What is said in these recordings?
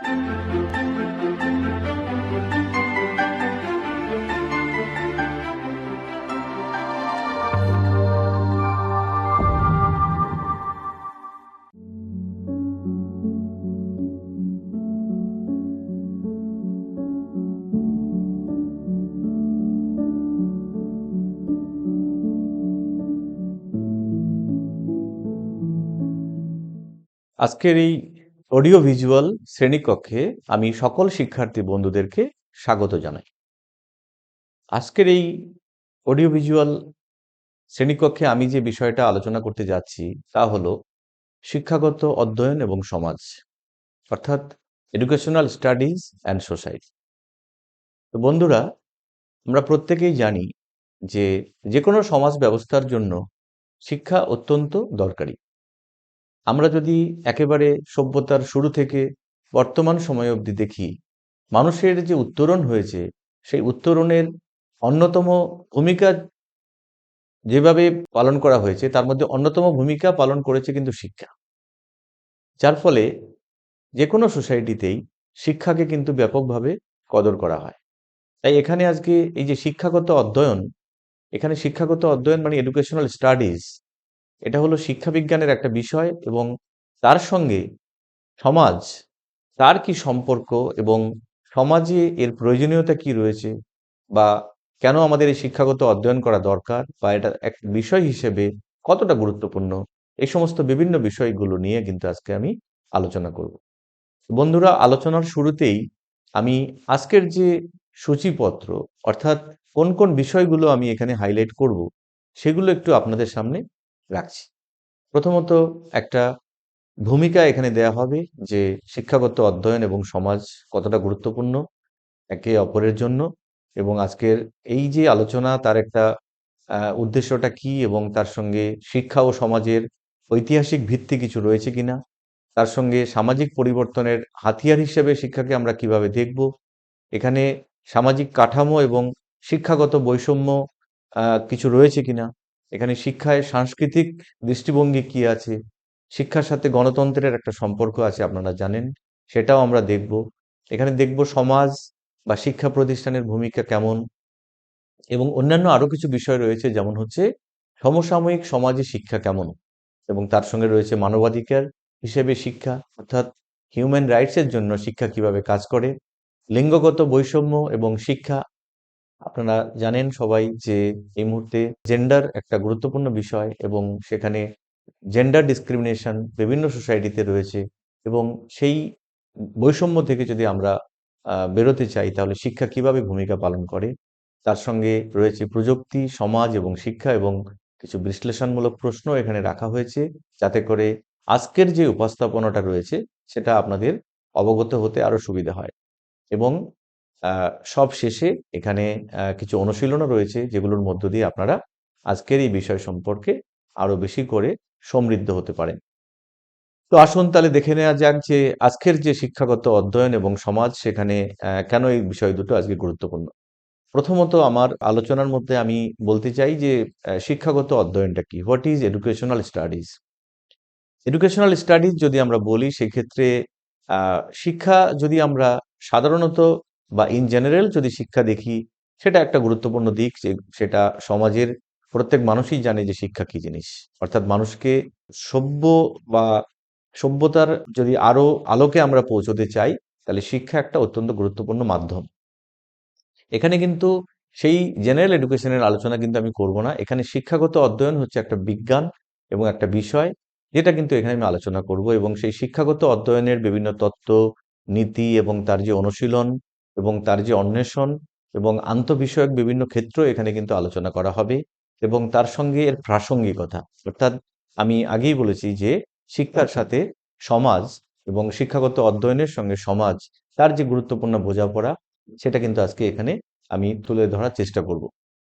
আজকের এই audio visual শ্রেণীকক্ষে আমি সকল শিক্ষার্থী বন্ধুদেরকে স্বাগত জানাই। আজকের এই অডিও ভিজুয়াল শ্রেণীকক্ষে আমি যে বিষয়টা আলোচনা করতে যাচ্ছি তা হলো শিক্ষাগত অধ্যয়ন এবং সমাজ, অর্থাৎ এডুকেশনাল স্টাডিজ অ্যান্ড সোসাইটি। তো বন্ধুরা, আমরা প্রত্যেকেই জানি যে যে কোনো সমাজ ব্যবস্থার জন্য শিক্ষা অত্যন্ত দরকারি। আমরা যদি একেবারে সভ্যতার শুরু থেকে বর্তমান সময় অবধি দেখি, মানুষের যে উত্তরণ হয়েছে সেই উত্তরণের অন্যতম ভূমিকা যেভাবে পালন করা হয়েছে তার মধ্যে অন্যতম ভূমিকা পালন করেছে কিন্তু শিক্ষা। যার ফলে যে কোনো সোসাইটিতেই শিক্ষাকে কিন্তু ব্যাপকভাবে কদর করা হয়। তাই এখানে আজকে এই যে শিক্ষাগত অধ্যয়ন, এখানে শিক্ষাগত অধ্যয়ন মানে এডুকেশনাল স্টাডিজ, এটা হলো শিক্ষাবিজ্ঞানের একটা বিষয় এবং তার সঙ্গে সমাজ, তার কি সম্পর্ক এবং সমাজে এর প্রয়োজনীয়তা কি রয়েছে, বা কেন আমাদের এই শিক্ষাগত অধ্যয়ন করা দরকার, বা এটা এক বিষয় হিসেবে কতটা গুরুত্বপূর্ণ, এই সমস্ত বিভিন্ন বিষয়গুলো নিয়ে কিন্তু আজকে আমি আলোচনা করব। বন্ধুরা, আলোচনার শুরুতেই আমি আজকের যে সূচিপত্র, অর্থাৎ কোন কোন বিষয়গুলো আমি এখানে হাইলাইট করব সেগুলো একটু আপনাদের সামনে রাখছি। প্রথমত একটা ভূমিকা এখানে দেয়া হবে যে শিক্ষাগত অধ্যয়ন এবং সমাজ কতটা গুরুত্বপূর্ণ একে অপরের জন্য, এবং আজকের এই যে আলোচনা তার একটা উদ্দেশ্যটা কি, এবং তার সঙ্গে শিক্ষা ও সমাজের ঐতিহাসিক ভিত্তি কিছু রয়েছে কিনা, তার সঙ্গে সামাজিক পরিবর্তনের হাতিয়ার হিসেবে শিক্ষাকে আমরা কিভাবে দেখব, এখানে সামাজিক কাঠামো এবং শিক্ষাগত বৈষম্য কিছু রয়েছে কিনা, এখানে শিক্ষায় সাংস্কৃতিক দৃষ্টিভঙ্গি কি আছে, শিক্ষার সাথে গণতন্ত্রের একটা সম্পর্ক আছে আপনারা জানেন, সেটাও আমরা দেখব। এখানে দেখব সমাজ বা শিক্ষা প্রতিষ্ঠানের ভূমিকা কেমন, এবং অন্যান্য আরো কিছু বিষয় রয়েছে, যেমন হচ্ছে সমসাময়িক সমাজে শিক্ষা কেমন, এবং তার সঙ্গে রয়েছে মানবাধিকার হিসেবে শিক্ষা, অর্থাৎ হিউম্যান রাইটস এর জন্য শিক্ষা কিভাবে কাজ করে, লিঙ্গগত বৈষম্য এবং শিক্ষা। আপনারা জানেন সবাই যে এই মুহূর্তে জেন্ডার একটা গুরুত্বপূর্ণ বিষয়, এবং সেখানে জেন্ডার ডিসক্রিমিনেশন বিভিন্ন সোসাইটিতে রয়েছে, এবং সেই বৈষম্য থেকে যদি আমরা বেরোতে চাই তাহলে শিক্ষা কিভাবে ভূমিকা পালন করে। তার সঙ্গে রয়েছে প্রযুক্তি, সমাজ এবং শিক্ষা, এবং কিছু বিশ্লেষণমূলক প্রশ্ন এখানে রাখা হয়েছে, যাতে করে আজকের যে উপস্থাপনাটা রয়েছে সেটা আপনাদের অবগত হতে আরো সুবিধা হয়। এবং সব শেষে এখানে কিছু অনুশীলনও রয়েছে, যেগুলোর মধ্য দিয়ে আপনারা আজকের এই বিষয় সম্পর্কে আরো বেশি করে সমৃদ্ধ হতে পারেন। তো আসুন তাহলে দেখে নেওয়া যাক যে আজকের যে শিক্ষাগত অধ্যয়ন এবং সমাজ, সেখানে কেন এই বিষয় দুটো আজকে গুরুত্বপূর্ণ। প্রথমত আমার আলোচনার মধ্যে আমি বলতে চাই যে শিক্ষাগত অধ্যয়নটা কি, what is educational studies. Educational studies যদি আমরা বলি, সেক্ষেত্রে শিক্ষা যদি আমরা সাধারণত বা ইন জেনারেল যদি শিক্ষা দেখি, সেটা একটা গুরুত্বপূর্ণ দিক, যে সেটা সমাজের প্রত্যেক মানুষই জানে যে শিক্ষা কি জিনিস। অর্থাৎ মানুষকে সভ্য বা সভ্যতার যদি আরো আলোকে আমরা পৌঁছতে চাই, তাহলে শিক্ষা একটা অত্যন্ত গুরুত্বপূর্ণ মাধ্যম। এখানে কিন্তু সেই জেনারেল এডুকেশনের আলোচনা কিন্তু আমি করব না। এখানে শিক্ষাগত অধ্যয়ন হচ্ছে একটা বিজ্ঞান এবং একটা বিষয়, যেটা কিন্তু এখানে আমি আলোচনা করব, এবং সেই শিক্ষাগত অধ্যয়নের বিভিন্ন তত্ত্ব, নীতি এবং তার যে অনুশীলন এবং তার যে অন্বেষণ এবং আন্তঃবিষয়ক বিভিন্ন ক্ষেত্র এখানে কিন্তু আলোচনা করা হবে, এবং তার সঙ্গে এর প্রাসঙ্গিকতা। অর্থাৎ আমি আগেই বলেছি যে শিক্ষার সাথে সমাজ এবং শিক্ষাগত অধ্যয়নের সঙ্গে সমাজ, তার যে গুরুত্বপূর্ণ বোঝাপড়া, সেটা কিন্তু আজকে এখানে আমি তুলে ধরার চেষ্টা করব।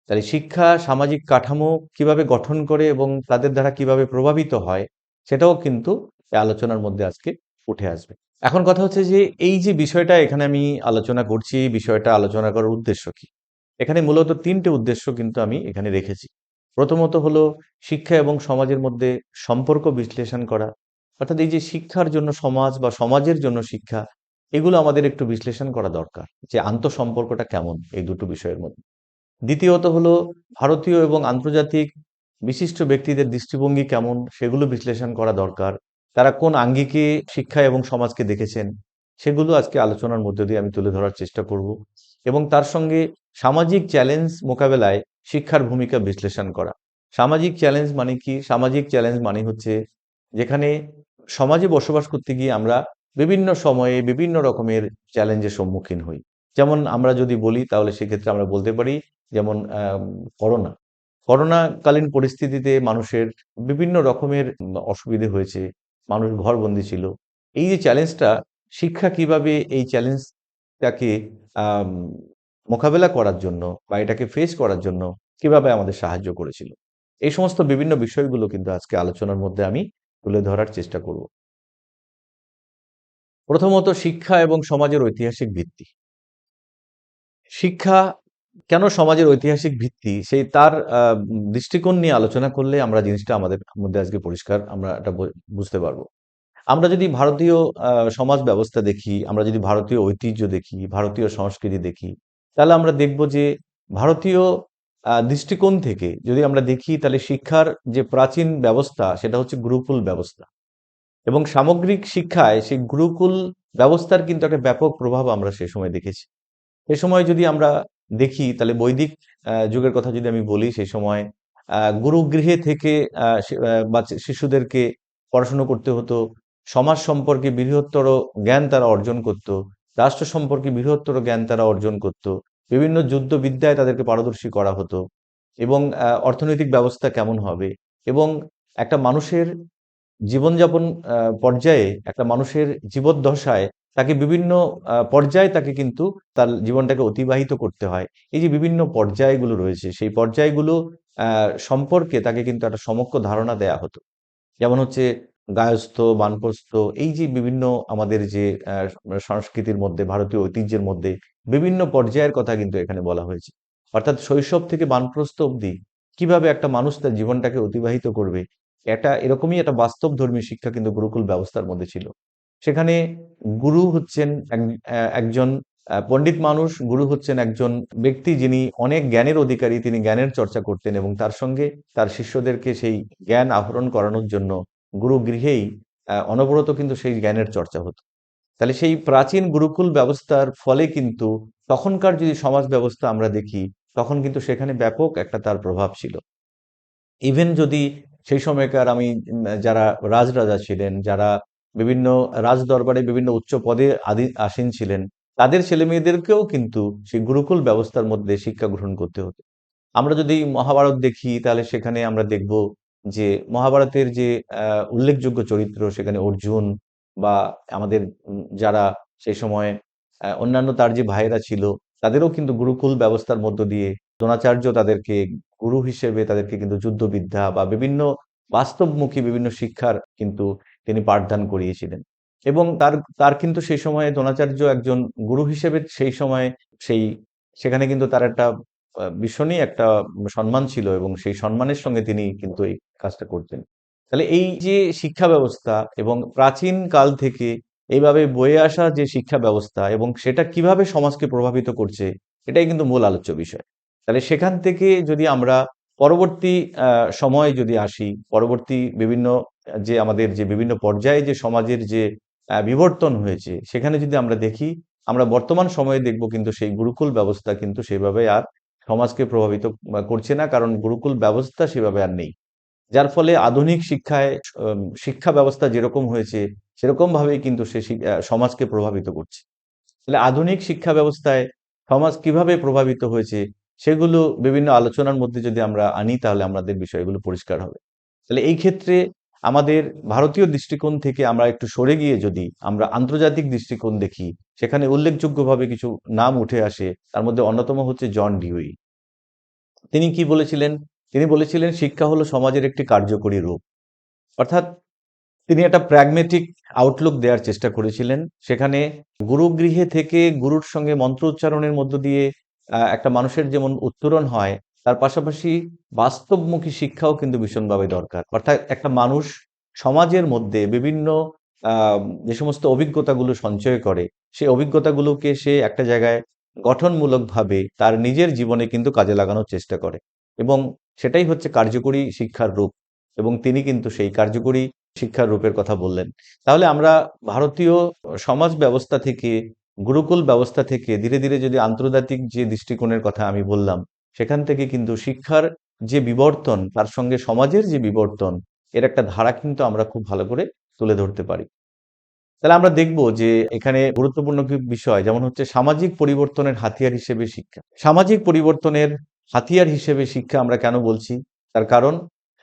তাহলে শিক্ষা সামাজিক কাঠামো কিভাবে গঠন করে এবং তাদের দ্বারা কিভাবে প্রভাবিত হয়, সেটাও কিন্তু এই আলোচনার মধ্যে আজকে উঠে আসবে। এখন কথা হচ্ছে যে এই যে বিষয়টা এখানে আমি আলোচনা করছি, এই বিষয়টা আলোচনা করার উদ্দেশ্য কি। এখানে মূলত তিনটে উদ্দেশ্য কিন্তু আমি এখানে রেখেছি। প্রথমত হলো শিক্ষা এবং সমাজের মধ্যে সম্পর্ক বিশ্লেষণ করা, অর্থাৎ এই যে শিক্ষার জন্য সমাজ বা সমাজের জন্য শিক্ষা, এগুলো আমাদের একটু বিশ্লেষণ করা দরকার যে আন্তঃসম্পর্কটা কেমন এই দুটো বিষয়ের মধ্যে। দ্বিতীয়ত হলো ভারতীয় এবং আন্তর্জাতিক বিশিষ্ট ব্যক্তিদের দৃষ্টিভঙ্গি কেমন সেগুলো বিশ্লেষণ করা দরকার। তারা কোন আঙ্গিকে শিক্ষা এবং সমাজকে দেখেছেন সেগুলো আজকে আলোচনার মধ্য দিয়ে আমি তুলে ধরার চেষ্টা করব এবং তার সঙ্গে সামাজিক চ্যালেঞ্জ মোকাবেলায় শিক্ষার ভূমিকা বিশ্লেষণ করা। সামাজিক চ্যালেঞ্জ মানে কি? সামাজিক চ্যালেঞ্জ মানে হচ্ছে যেখানে সমাজে বসবাস করতে গিয়ে আমরা বিভিন্ন সময়ে বিভিন্ন রকমের চ্যালেঞ্জের সম্মুখীন হই। যেমন আমরা যদি বলি তাহলে সেক্ষেত্রে আমরা বলতে পারি যেমন করোনা। করোনাকালীন পরিস্থিতিতে মানুষের বিভিন্ন রকমের অসুবিধে হয়েছে। মানুষ ঘরবন্দি ছিল। এই যে চ্যালেঞ্জটা শিক্ষা কিভাবে এই চ্যালেঞ্জটাকে আম মোকাবেলা করার জন্য বা এটাকে ফেস করার জন্য কিভাবে আমাদের সাহায্য করেছিল? এই সমস্ত বিভিন্ন বিষয়গুলো কিন্তু আজকে আলোচনার মধ্যে আমি তুলে ধরার চেষ্টা করব। প্রথমত শিক্ষা এবং সমাজের ঐতিহাসিক ভিত্তি। শিক্ষা কেন সমাজের ঐতিহাসিক ভিত্তি সেই তার দৃষ্টিকোণ নিয়ে আলোচনা করলে আমরা জিনিসটা আমাদের মধ্যে আজকে পরিষ্কার আমরা এটা বুঝতে পারবো। আমরা যদি ভারতীয় সমাজ ব্যবস্থা দেখি, আমরা যদি ভারতীয় ঐতিহ্য দেখি, ভারতীয় সংস্কৃতি দেখি, তাহলে আমরা দেখব যে ভারতীয় দৃষ্টিকোণ থেকে যদি আমরা দেখি তাহলে শিক্ষার যে প্রাচীন ব্যবস্থা সেটা হচ্ছে গুরুকুল ব্যবস্থা। এবং সামগ্রিক শিক্ষায় সেই গুরুকুল ব্যবস্থার কিন্তু একটা ব্যাপক প্রভাব আমরা সে সময় দেখেছি। এ সময় যদি আমরা দেখি তাহলে বৈদিক যুগের কথা যদি আমি বলি সেই সময় গুরুগৃহে থেকে শিশুদেরকে পড়াশুনো করতে হতো। সমাজ সম্পর্কে বৃহত্তর জ্ঞান তারা অর্জন করত। রাষ্ট্র সম্পর্কে বৃহত্তর জ্ঞান তারা অর্জন করত। বিভিন্ন যুদ্ধবিদ্যায় তাদেরকে পারদর্শী করা হতো এবং অর্থনৈতিক ব্যবস্থা কেমন হবে এবং একটা মানুষের জীবনযাপন পর্যায়ে একটা মানুষের জীবদ্দশায় তাকে বিভিন্ন পর্যায়ে তাকে কিন্তু তার জীবনটাকে অতিবাহিত করতে হয়। এই যে বিভিন্ন পর্যায়গুলো রয়েছে, সেই পর্যায়গুলো আ সম্পর্কে তাকে কিন্তু একটা সমগ্র ধারণা দেয়া হতো। যেমন হচ্ছে গায়স্থ, বানপ্রস্থ এই যে বিভিন্ন আমাদের যে সংস্কৃতির মধ্যে, ভারতীয় ঐতিহ্যের মধ্যে বিভিন্ন পর্যায়ের কথা কিন্তু এখানে বলা হয়েছে। অর্থাৎ শৈশব থেকে বানপ্রস্থ অবধি কিভাবে একটা মানুষ তার জীবনটাকে অতিবাহিত করবে, এরকমই একটা বাস্তবধর্মী শিক্ষা কিন্তু গুরুকুল ব্যবস্থার মধ্যে ছিল। সেখানে গুরু হচ্ছেন একজন পণ্ডিত মানুষ, গুরু হচ্ছেন একজন ব্যক্তি যিনি অনেক জ্ঞানের অধিকারী, তিনি জ্ঞানের চর্চা করতেন এবং তার সঙ্গে তার শিষ্যদেরকে সেই জ্ঞান আহরণ করানোর জন্য গুরুগৃহেই অনবরত কিন্তু সেই জ্ঞানের চর্চা হতো। তাহলে সেই প্রাচীন গুরুকুল ব্যবস্থার ফলে কিন্তু তখনকার যদি সমাজ ব্যবস্থা আমরা দেখি, তখন কিন্তু সেখানে ব্যাপক একটা তার প্রভাব ছিল। ইভেন যদি সেই সময়কার আমি যারা রাজরাজা ছিলেন, যারা বিভিন্ন রাজদরবারে বিভিন্ন উচ্চ পদে আসীন ছিলেন, তাদের ছেলেমেয়েদেরকেও কিন্তু সেই গুরুকুল ব্যবস্থার মধ্যে শিক্ষা গ্রহণ করতে হতো। আমরা যদি মহাভারত দেখি তাহলে সেখানে আমরা দেখব যে মহাভারতের যে উল্লেখযোগ্য চরিত্র সেখানে অর্জুন বা আমাদের যারা সেই সময় অন্যান্য তার যে ভাইয়েরা ছিল তাদেরও কিন্তু গুরুকুল ব্যবস্থার মধ্য দিয়ে দ্রোণাচার্য তাদেরকে গুরু হিসেবে তাদেরকে কিন্তু যুদ্ধবিদ্যা বা বিভিন্ন বাস্তবমুখী বিভিন্ন শিক্ষার কিন্তু তিনি পাঠদান করিয়েছিলেন। এবং তার তার কিন্তু সেই সময়ে দ্রোণাচার্য একজন গুরু হিসেবে সেই সময় সেই সেখানে কিন্তু তার একটা ভীষণই একটা সম্মান ছিল এবং সেই সম্মানের সঙ্গে তিনি কিন্তু এই কাজটা করতেন। তাহলে এই যে শিক্ষা ব্যবস্থা এবং প্রাচীন কাল থেকে এইভাবে বয়ে আসা যে শিক্ষা ব্যবস্থা এবং সেটা কিভাবে সমাজকে প্রভাবিত করছে, এটাই কিন্তু মূল আলোচ্য বিষয়। তাহলে সেখান থেকে যদি আমরা পরবর্তী সময়ে যদি আসি, পরবর্তী বিভিন্ন যে আমাদের যে বিভিন্ন পর্যায়ে যে সমাজের যে বিবর্তন হয়েছে, সেখানে যদি আমরা দেখি, আমরা বর্তমান সময়ে দেখব কিন্তু সেই গুরুকুল ব্যবস্থা কিন্তু সেভাবে আর সমাজকে প্রভাবিত করছে না। কারণ গুরুকুল ব্যবস্থা সেভাবে আর নেই। যার ফলে আধুনিক শিক্ষায় শিক্ষা ব্যবস্থা যেরকম হয়েছে, সেরকম ভাবেই কিন্তু সে সমাজকে প্রভাবিত করছে। তাহলে আধুনিক শিক্ষা ব্যবস্থায় সমাজ কিভাবে প্রভাবিত হয়েছে, সেগুলো বিভিন্ন আলোচনার মধ্যে যদি আমরা আনি তাহলে আমাদের বিষয়গুলো পরিষ্কার হবে। তাহলে এই ক্ষেত্রে আমাদের ভারতীয় দৃষ্টিকোণ থেকে আমরা একটু সরে গিয়ে যদি আমরা আন্তর্জাতিক দৃষ্টিকোণ দেখি, সেখানে উল্লেখযোগ্যভাবে কিছু নাম উঠে আসে। তার মধ্যে অন্যতম হচ্ছে জন ডিউই। তিনি কি বলেছিলেন? তিনি বলেছিলেন শিক্ষা হলো সমাজের একটি কার্যকরী রূপ। অর্থাৎ তিনি একটা প্র্যাগমেটিক আউটলুক দেওয়ার চেষ্টা করেছিলেন। সেখানে গুরুগৃহে থেকে গুরুর সঙ্গে মন্ত্র উচ্চারণের মধ্য দিয়ে একটা মানুষের যেমন উত্তরণ হয়, তার পাশাপাশি বাস্তবমুখী শিক্ষাও কিন্তু ভীষণভাবে দরকার। অর্থাৎ একটা মানুষ সমাজের মধ্যে বিভিন্ন যে সমস্ত অভিজ্ঞতাগুলো সঞ্চয় করে, সেই অভিজ্ঞতাগুলোকে সে একটা জায়গায় গঠনমূলকভাবে তার নিজের জীবনে কিন্তু কাজে লাগানোর চেষ্টা করে এবং সেটাই হচ্ছে কার্যকরী শিক্ষার রূপ। এবং তিনি কিন্তু সেই কার্যকরী শিক্ষার রূপের কথা বললেন। তাহলে আমরা ভারতীয় সমাজ ব্যবস্থা থেকে, গুরুকুল ব্যবস্থা থেকে ধীরে ধীরে যদি আন্তর্জাতিক যে দৃষ্টিকোণের কথা আমি বললাম, সেখান থেকে কিন্তু শিক্ষার যে বিবর্তন, তার সঙ্গে সমাজের যে বিবর্তন, এর একটা ধারা কিন্তু আমরা খুব ভালো করে তুলে ধরতে পারি। তাহলে আমরা দেখব যে এখানে গুরুত্বপূর্ণ কি বিষয়, যেমন হচ্ছে সামাজিক পরিবর্তনের হাতিয়ার হিসেবে শিক্ষা। সামাজিক পরিবর্তনের হাতিয়ার হিসেবে শিক্ষা আমরা কেন বলছি? তার কারণ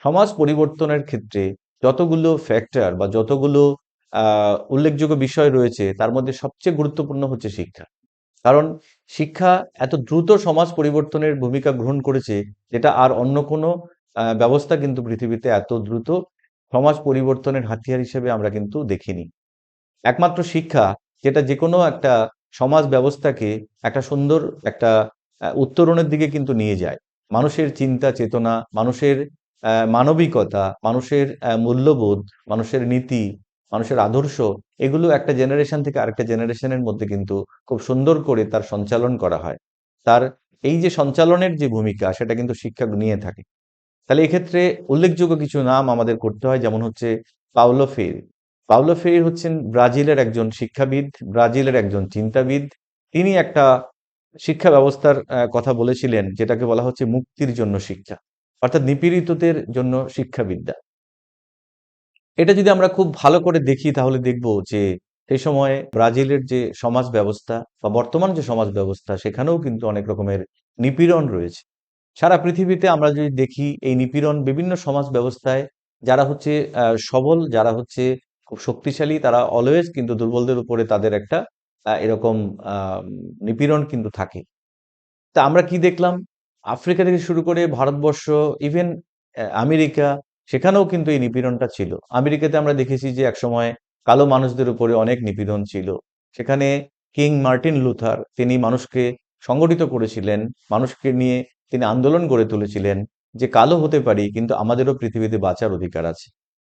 সমাজ পরিবর্তনের ক্ষেত্রে যতগুলো ফ্যাক্টর বা যতগুলো উল্লেখযোগ্য বিষয় রয়েছে, তার মধ্যে সবচেয়ে গুরুত্বপূর্ণ হচ্ছে শিক্ষা। কারণ শিক্ষা এত দ্রুত সমাজ পরিবর্তনের ভূমিকা গ্রহণ করেছে, যেটা আর অন্য কোনো ব্যবস্থা কিন্তু পৃথিবীতে এত দ্রুত সমাজ পরিবর্তনের হাতিয়ার হিসেবে আমরা কিন্তু দেখিনি। একমাত্র শিক্ষা, যেটা যেকোনো একটা সমাজ ব্যবস্থাকে একটা সুন্দর একটা উত্তরণের দিকে কিন্তু নিয়ে যায়। মানুষের চিন্তা চেতনা, মানুষের মানবিকতা, মানুষের মূল্যবোধ, মানুষের নীতি, মানুষের আদর্শ, এগুলো একটা জেনারেশন থেকে আরেকটা জেনারেশনের মধ্যে কিন্তু খুব সুন্দর করে তার সঞ্চালন করা হয়। তার এই যে সঞ্চালনের যে ভূমিকা, সেটা কিন্তু শিক্ষা নিয়ে থাকে। তাহলে এক্ষেত্রে উল্লেখযোগ্য কিছু নাম আমাদের করতে হয়, যেমন হচ্ছে পাওলো ফ্রেইরে। পাওলো ফ্রেইরে হচ্ছেন ব্রাজিলের একজন শিক্ষাবিদ, ব্রাজিলের একজন চিন্তাবিদ। তিনি একটা শিক্ষা ব্যবস্থার কথা বলেছিলেন, যেটাকে বলা হচ্ছে মুক্তির জন্য শিক্ষা, অর্থাৎ নিপীড়িতদের জন্য শিক্ষাবিদ্যা। এটা যদি আমরা খুব ভালো করে দেখি, তাহলে দেখব যে সেই সময়ে ব্রাজিলের যে সমাজ ব্যবস্থা বা বর্তমান যে সমাজ ব্যবস্থা, সেখানেও কিন্তু অনেক রকমের নিপীড়ন রয়েছে। সারা পৃথিবীতে আমরা যদি দেখি, এই নিপীড়ন বিভিন্ন সমাজ ব্যবস্থায় যারা হচ্ছে সবল, যারা হচ্ছে খুব শক্তিশালী, তারা অলওয়েজ কিন্তু দুর্বলদের উপরে তাদের একটা এরকম নিপীড়ন কিন্তু থাকে। তা আমরা কি দেখলাম? আফ্রিকা থেকে শুরু করে ভারতবর্ষ, ইভেন আমেরিকা, সেখানেও কিন্তু এই নিপীড়নটা ছিল। আমেরিকাতে আমরা দেখেছি যে একসময় কালো মানুষদের উপরে অনেক নিপীড়ন ছিল। সেখানে কিং মার্টিন লুথার, তিনি মানুষকে সংগঠিত করেছিলেন, মানুষকে নিয়ে তিনি আন্দোলন গড়ে তুলেছিলেন যে কালো হতে পারি, কিন্তু আমাদেরও পৃথিবীতে বাঁচার অধিকার আছে।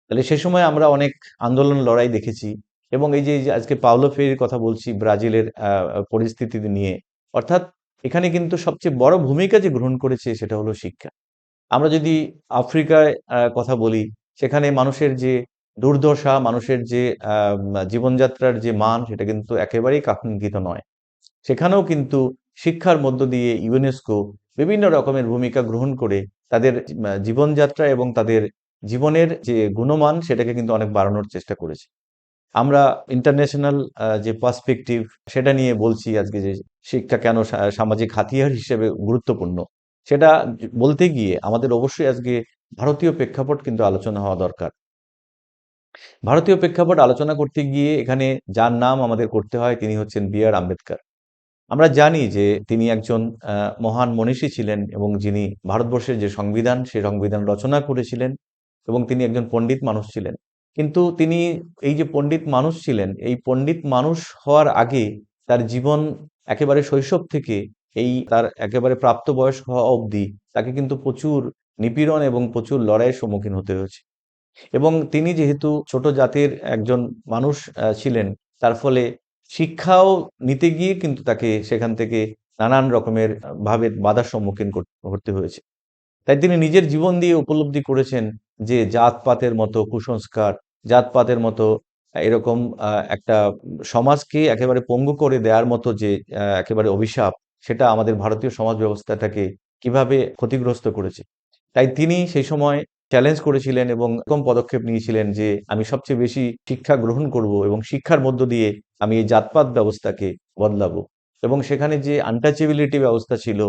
তাহলে সে সময় আমরা অনেক আন্দোলন লড়াই দেখেছি। এবং এই যে আজকে পাওলো ফ্রেইরের কথা বলছি ব্রাজিলের পরিস্থিতি নিয়ে, অর্থাৎ এখানে কিন্তু সবচেয়ে বড় ভূমিকা যে গ্রহণ করেছে, সেটা হলো শিক্ষা। আমরা যদি আফ্রিকায় কথা বলি, সেখানে মানুষের যে দুর্দশা, মানুষের যে জীবনযাত্রার যে মান, সেটা কিন্তু একেবারেই কাঙ্ক্ষিত নয়। সেখানেও কিন্তু শিক্ষার মধ্য দিয়ে ইউনেস্কো বিভিন্ন রকমের ভূমিকা গ্রহণ করে তাদের জীবনযাত্রা এবং তাদের জীবনের যে গুণমান, সেটাকে কিন্তু অনেক বাড়ানোর চেষ্টা করেছে। আমরা ইন্টারন্যাশনাল যে পার্সপেক্টিভ, সেটা নিয়ে বলছি আজকে, যে শিক্ষা কেন সামাজিক হাতিয়ার হিসেবে গুরুত্বপূর্ণ, সেটা বলতে গিয়ে আমাদের অবশ্যই আজকে ভারতীয় প্রেক্ষাপট কিন্তু আলোচনা হওয়া দরকার। ভারতীয় প্রেক্ষাপট আলোচনা করতে গিয়ে এখানে যার নাম আমাদের করতে হয়, তিনি হচ্ছেন বি.আর. আম্বেদকর। আমরা জানি যে তিনি একজন মহান মনীষী ছিলেন এবং যিনি ভারতবর্ষের যে সংবিধান, সেই সংবিধান রচনা করেছিলেন এবং তিনি একজন পণ্ডিত মানুষ ছিলেন। কিন্তু তিনি এই যে পণ্ডিত মানুষ ছিলেন, এই পণ্ডিত মানুষ হওয়ার আগে তার জীবন একেবারে শৈশব থেকে এই তার একেবারে প্রাপ্তবয়স্ক হওয়া অবধি তাকে কিন্তু প্রচুর নিপীড়ন এবং প্রচুর লড়াইয়ের সম্মুখীন হতে হয়েছে। এবং তিনি যেহেতু ছোট জাতির একজন মানুষ ছিলেন, তার ফলে শিক্ষাও নিতে গিয়ে কিন্তু তাকে সেখান থেকে নানান রকমের ভাবে বাধার সম্মুখীন হতে হয়েছে। তাই তিনি নিজের জীবন দিয়ে উপলব্ধি করেছেন যে জাতপাতের মতো কুসংস্কার, জাতপাতের মতো এরকম একটা সমাজকে একেবারে পঙ্গু করে দেওয়ার মতো যে একেবারে অভিশাপ, সেটা আমাদের ভারতীয় সমাজ ব্যবস্থাটাকে কিভাবে ক্ষতিগ্রস্ত করেছে। তাই তিনি সেই সময় চ্যালেঞ্জ করেছিলেন এবং এরকম পদক্ষেপ নিয়েছিলেন যে আমি সবচেয়ে বেশি শিক্ষা গ্রহণ করব এবং শিক্ষার মধ্য দিয়ে আমি এই জাতপাত ব্যবস্থাকে বদলাবো। এবং সেখানে যে আনটাচেবিলিটি ব্যবস্থা ছিল,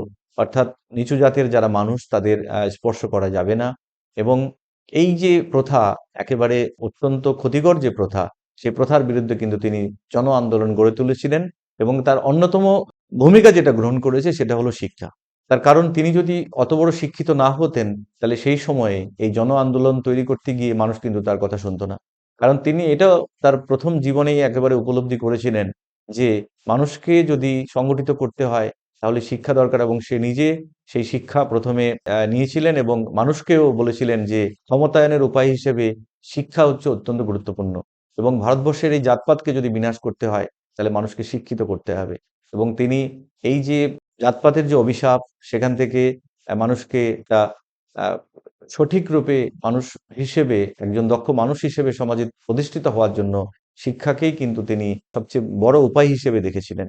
অর্থাৎ নিচু জাতের যারা মানুষ, তাদের স্পর্শ করা যাবে না। এবং এই যে প্রথা, একেবারে অত্যন্ত ক্ষতিকর যে প্রথা, সেই প্রথার বিরুদ্ধে কিন্তু তিনি জন আন্দোলন গড়ে তুলেছিলেন এবং তার অন্যতম ভূমিকা যেটা গ্রহণ করেছে, সেটা হলো শিক্ষা। তার কারণ তিনি যদি অত বড় শিক্ষিত না হতেন, তাহলে সেই সময়ে এই জন আন্দোলন তৈরি করতে গিয়ে মানুষ কিন্তু তার কথা শুনতো না। কারণ তিনি এটাও তার প্রথম জীবনেই একেবারে উপলব্ধি করেছিলেন যে মানুষকে যদি সংগঠিত করতে হয়, তাহলে শিক্ষা দরকার, এবং সে নিজে সেই শিক্ষা প্রথমে নিয়েছিলেন এবং মানুষকেও বলেছিলেন যে ক্ষমতায়নের উপায় হিসেবে শিক্ষা হচ্ছে অত্যন্ত গুরুত্বপূর্ণ। এবং ভারতবর্ষের এই জাতপাতকে যদি বিনাশ করতে হয় তাহলে মানুষকে শিক্ষিত করতে হবে। এবং তিনি এই যে জাতপাতের যে অভিশাপ সেখান থেকে মানুষকে একটা আহ, সঠিক রূপে মানুষ হিসেবে, একজন দক্ষ মানুষ হিসেবে সমাজে প্রতিষ্ঠিত হওয়ার জন্য শিক্ষাকেই কিন্তু তিনি সবচেয়ে বড় উপায় হিসেবে দেখেছিলেন।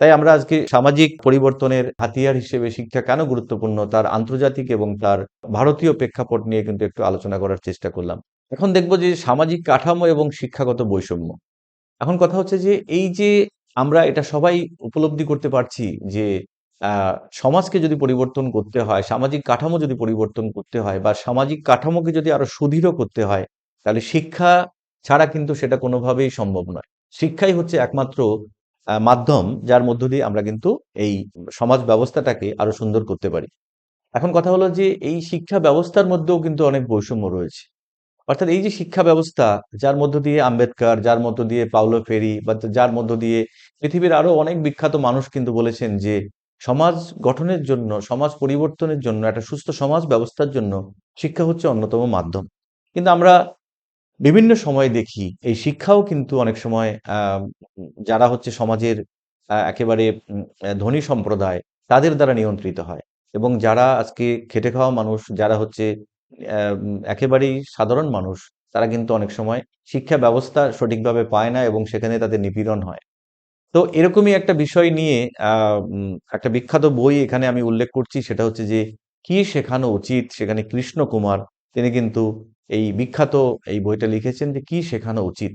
তাই আমরা আজকে সামাজিক পরিবর্তনের হাতিয়ার হিসেবে শিক্ষা কেন গুরুত্বপূর্ণ তার আন্তর্জাতিক এবং তার ভারতীয় প্রেক্ষাপট নিয়ে কিন্তু একটু আলোচনা করার চেষ্টা করলাম। এখন দেখব যে সামাজিক কাঠামো এবং শিক্ষাগত বৈষম্য। এখন কথা হচ্ছে যে এই যে আমরা এটা সবাই উপলব্ধি করতে পারছি যে সমাজকে যদি পরিবর্তন করতে হয়, সামাজিক কাঠামো যদি পরিবর্তন করতে হয় বা সামাজিক কাঠামোকে যদি আরো সুদৃঢ় করতে হয়, তাহলে শিক্ষা ছাড়া কিন্তু সেটা কোনোভাবেই সম্ভব নয়। শিক্ষাই হচ্ছে একমাত্র মাধ্যম যার মধ্য দিয়ে আমরা কিন্তু এই সমাজ ব্যবস্থাটাকে আরো সুন্দর করতে পারি। এখন কথা হলো যে এই শিক্ষা ব্যবস্থার মধ্যেও কিন্তু অনেক বৈষম্য রয়েছে। অর্থাৎ এই যে শিক্ষা ব্যবস্থা, যার মধ্য দিয়ে আম্বেদকর, যার মধ্য দিয়ে পাউলো ফেরি বা যার মধ্য দিয়ে পৃথিবীর আরো অনেক বিখ্যাত মানুষ কিন্তু বলেছেন যে সমাজ গঠনের জন্য, সমাজ পরিবর্তনের জন্য, একটা সুস্থ সমাজ ব্যবস্থার জন্য শিক্ষা হচ্ছে অন্যতম মাধ্যম। কিন্তু আমরা বিভিন্ন সময় দেখি এই শিক্ষাও কিন্তু অনেক সময় যারা হচ্ছে সমাজের একেবারে ধনী সম্প্রদায়, তাদের দ্বারা নিয়ন্ত্রিত হয়। এবং যারা আজকে খেটে খাওয়া মানুষ, যারা হচ্ছে একেবারেই সাধারণ মানুষ, তারা কিন্তু অনেক সময় শিক্ষা ব্যবস্থা সঠিকভাবে পায় না এবং সেখানে তাদের নিপীড়ন হয়। তো এরকমই একটা বিষয় নিয়ে একটা বিখ্যাত বই এখানে আমি উল্লেখ করছি, সেটা হচ্ছে যে কি শেখানো উচিত। সেখানে কৃষ্ণ কুমার তিনি কিন্তু এই বিখ্যাত এই বইটা লিখেছেন যে কি শেখানো উচিত।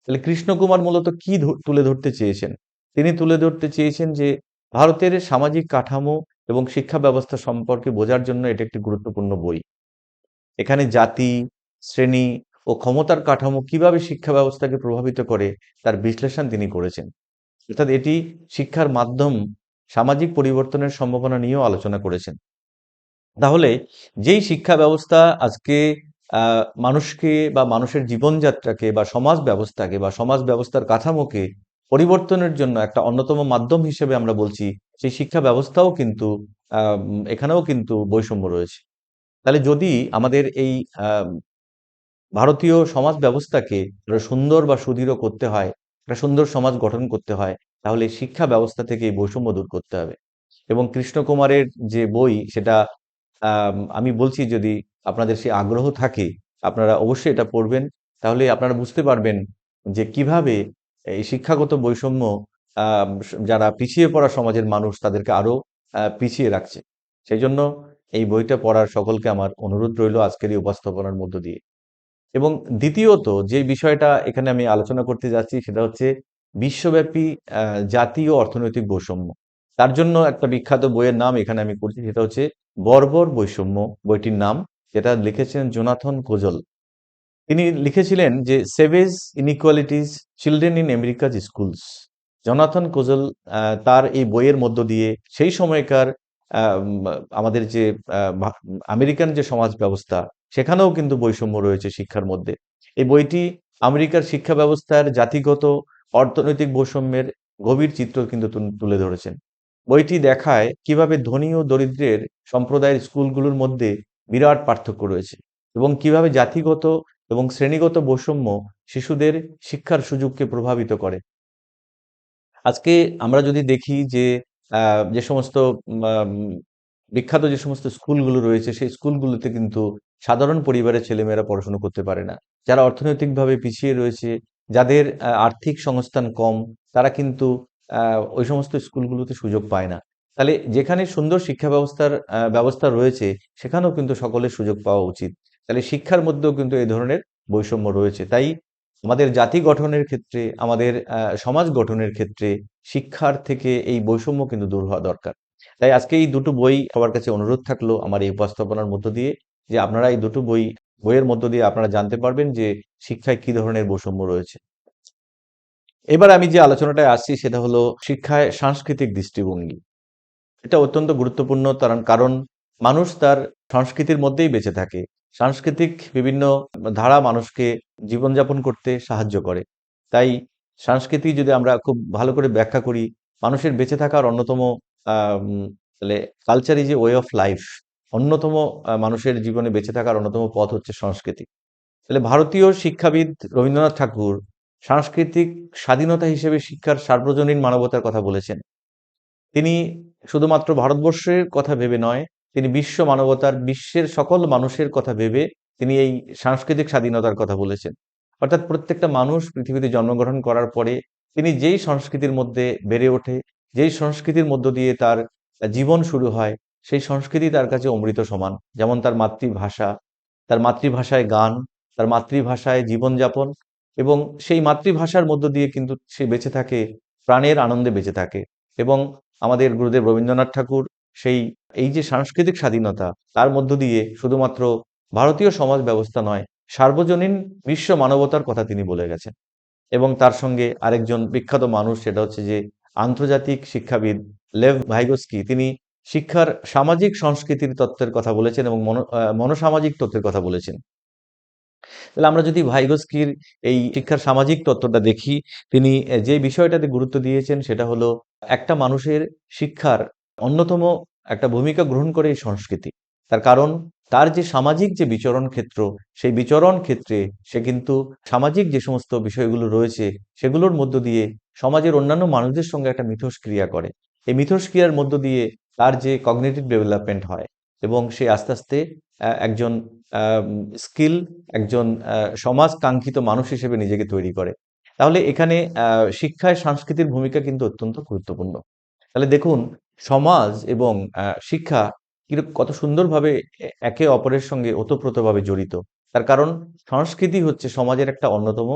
তাহলে কৃষ্ণ কুমার মূলত কি তুলে ধরতে চেয়েছেন? তিনি তুলে ধরতে চেয়েছেন যে ভারতের সামাজিক কাঠামো এবং শিক্ষা ব্যবস্থা সম্পর্কে বোঝার জন্য এটা একটি গুরুত্বপূর্ণ বই। এখানে জাতি, শ্রেণী ও ক্ষমতার কাঠামো কিভাবে শিক্ষা ব্যবস্থাকে প্রভাবিত করে তার বিশ্লেষণ তিনি করেছেন। অর্থাৎ এটি শিক্ষার মাধ্যম সামাজিক পরিবর্তনের সম্ভাবনা নিয়েও আলোচনা করেছেন। তাহলে যেই শিক্ষা ব্যবস্থা আজকে মানুষকে বা মানুষের জীবনযাত্রাকে বা সমাজ ব্যবস্থাকে বা সমাজ ব্যবস্থার কাঠামোকে পরিবর্তনের জন্য একটা অন্যতম মাধ্যম হিসেবে আমরা বলছি, সেই শিক্ষা ব্যবস্থাও কিন্তু এখানেও কিন্তু বৈষম্য রয়েছে। তাহলে যদি আমাদের এই আহ ভারতীয় সমাজ ব্যবস্থাকে আরো সুন্দর বা সুদৃঢ় করতে হয়, একটা সুন্দর সমাজ গঠন করতে হয়, তাহলে শিক্ষা ব্যবস্থা থেকে এই বৈষম্য দূর করতে হবে। এবং কৃষ্ণ কুমারের যে বই সেটা আমি বলছি, যদি আপনাদের সে আগ্রহ থাকে আপনারা অবশ্যই এটা পড়বেন। তাহলে আপনারা বুঝতে পারবেন যে কিভাবে এই শিক্ষাগত বৈষম্য যারা পিছিয়ে পড়া সমাজের মানুষ তাদেরকে আরো পিছিয়ে রাখছে। সেই জন্য এই বইটা পড়ার সকলকে আমার অনুরোধ রইল আজকের এই উপস্থাপনার মধ্য দিয়ে। এবং দ্বিতীয়ত যে বিষয়টা এখানে আমি আলোচনা করতে যাচ্ছি সেটা হচ্ছে বিশ্বব্যাপী জাতীয় অর্থনৈতিক বৈষম্য। তার জন্য একটা বিখ্যাত বইয়ের নাম এখানে আমি করছি, সেটা হচ্ছে বর্বর বৈষম্য বইটির নাম, যেটা লিখেছেন জোনাথন কোজল। তিনি লিখেছিলেন যে savage inequalities children in America's schools. Jonathan Kozol তার এই বইয়ের মধ্য দিয়ে সেই সময়কার আমাদের যে আমেরিকান যে সমাজ ব্যবস্থা সেখানেও কিন্তু বৈষম্য রয়েছে শিক্ষার মধ্যে। এই বইটি আমেরিকার শিক্ষা ব্যবস্থার জাতিগত অর্থনৈতিক বৈষম্যের গভীর চিত্র কিন্তু তুলে ধরেছেন। বইটি দেখায় কিভাবে ধনী ও দরিদ্রের সম্প্রদায়ের স্কুলগুলোর মধ্যে বিরাট পার্থক্য রয়েছে এবং কিভাবে জাতিগত এবং শ্রেণীগত বৈষম্য শিশুদের শিক্ষার সুযোগকে প্রভাবিত করে। আজকে আমরা যদি দেখি যে যে সমস্ত আম বিখ্যাত যে সমস্ত স্কুলগুলো রয়েছে, সেই স্কুলগুলোতে কিন্তু সাধারণ পরিবারের ছেলেমেয়েরা পড়াশোনা করতে পারে না। যারা অর্থনৈতিকভাবে পিছিয়ে রয়েছে, যাদের আর্থিক সংস্থান কম, তারা কিন্তু আ ওই সমস্ত স্কুলগুলোতে সুযোগ পায় না। তাহলে যেখানে সুন্দর শিক্ষা ব্যবস্থা রয়েছে, সেখানেও কিন্তু সকলের সুযোগ পাওয়া উচিত। তাহলে শিক্ষার মধ্যেও কিন্তু এই ধরনের বৈষম্য রয়েছে। তাই আমাদের জাতি গঠনের ক্ষেত্রে, আমাদের সমাজ গঠনের ক্ষেত্রে শিক্ষার থেকে এই বৈষম্য কিন্তু দূর হওয়া দরকার। তাই আজকে এই দুটো বই সবার কাছে অনুরোধ থাকলো আমার এই উপস্থাপনার মধ্য দিয়ে যে আপনারা এই দুটো বইয়ের মধ্য দিয়ে আপনারা জানতে পারবেন যে শিক্ষায় কি ধরনের বৈষম্য রয়েছে। এবার আমি যে আলোচনাটায় আসছি সেটা হলো শিক্ষায় সাংস্কৃতিক দৃষ্টিভঙ্গি। এটা অত্যন্ত গুরুত্বপূর্ণ, কারণ মানুষ তার সংস্কৃতির মধ্যেই বেঁচে থাকে। সাংস্কৃতিক বিভিন্ন ধারা মানুষকে জীবনযাপন করতে সাহায্য করে। তাই সংস্কৃতি যদি আমরা খুব ভালো করে ব্যাখ্যা করি, মানুষের বেঁচে থাকার অন্যতম তাহলে culture is a way of life. অন্যতম মানুষের জীবনে বেঁচে থাকার অন্যতম পথ হচ্ছে সংস্কৃতি। তাহলে ভারতীয় শিক্ষাবিদ রবীন্দ্রনাথ ঠাকুর সাংস্কৃতিক স্বাধীনতা হিসেবে শিক্ষার সার্বজনীন মানবতার কথা বলেছেন। তিনি শুধুমাত্র ভারতবর্ষের কথা ভেবে নয়, তিনি বিশ্ব মানবতার, বিশ্বের সকল মানুষের কথা ভেবে তিনি এই সাংস্কৃতিক স্বাধীনতার কথা বলেছেন। অর্থাৎ প্রত্যেকটা মানুষ পৃথিবীতে জন্মগ্রহণ করার পরে তিনি যেই সংস্কৃতির মধ্যে বেড়ে ওঠে, যেই সংস্কৃতির মধ্য দিয়ে তার জীবন শুরু হয়, সেই সংস্কৃতি তার কাছে অমৃত সমান। যেমন তার মাতৃভাষা, তার মাতৃভাষায় গান, তার মাতৃভাষায় জীবনযাপন, এবং সেই মাতৃভাষার মধ্য দিয়ে কিন্তু সে বেঁচে থাকে, প্রাণের আনন্দে বেঁচে থাকে। এবং আমাদের গুরুদেব রবীন্দ্রনাথ ঠাকুর সেই এই যে সাংস্কৃতিক স্বাধীনতা, তার মধ্য দিয়ে শুধুমাত্র ভারতীয় সমাজ ব্যবস্থা নয়, সার্বজনীন বিশ্ব মানবতার কথা তিনি বলে গেছেন। এবং তার সঙ্গে আরেকজন বিখ্যাত মানুষ, সেটা হচ্ছে যে আন্তর্জাতিক শিক্ষাবিদ লেভ ভাইগোস্কি, তিনি শিক্ষার সামাজিক সংস্কৃতির তত্ত্বের কথা বলেছেন এবং মনোসামাজিক তত্ত্বের কথা বলেছেন। তাহলে আমরা যদি ভাইগোস্কির এই শিক্ষার সামাজিক তত্ত্বটা দেখি, তিনি যে বিষয়টাতে গুরুত্ব দিয়েছেন সেটা হলো একটা মানুষের শিক্ষার অন্যতম একটা ভূমিকা গ্রহণ করে এই সংস্কৃতি। তার কারণ তার যে সামাজিক যে বিচরণ ক্ষেত্র, সেই বিচরণ ক্ষেত্রে সে কিন্তু সামাজিক যে সমস্ত বিষয়গুলো রয়েছে সেগুলোর মধ্য দিয়ে সমাজের অন্যান্য মানুষদের সঙ্গে একটা মিথস্ক্রিয়া করে। এই মিথস্ক্রিয়ার মধ্য দিয়ে তার যে কগনিটিভ ডেভেলপমেন্ট হয় এবং সে আস্তে আস্তে একজন স্কিল, একজন সমাজ কাঙ্ক্ষিত মানুষ হিসেবে নিজেকে তৈরি করে। তাহলে এখানে শিক্ষায় সংস্কৃতির ভূমিকা কিন্তু অত্যন্ত গুরুত্বপূর্ণ। তাহলে দেখুন, সমাজ এবং শিক্ষা কত সুন্দরভাবে একে অপরের সঙ্গে ওতপ্রোতভাবে জড়িত। তার কারণ সংস্কৃতি হচ্ছে সমাজের একটা অন্যতম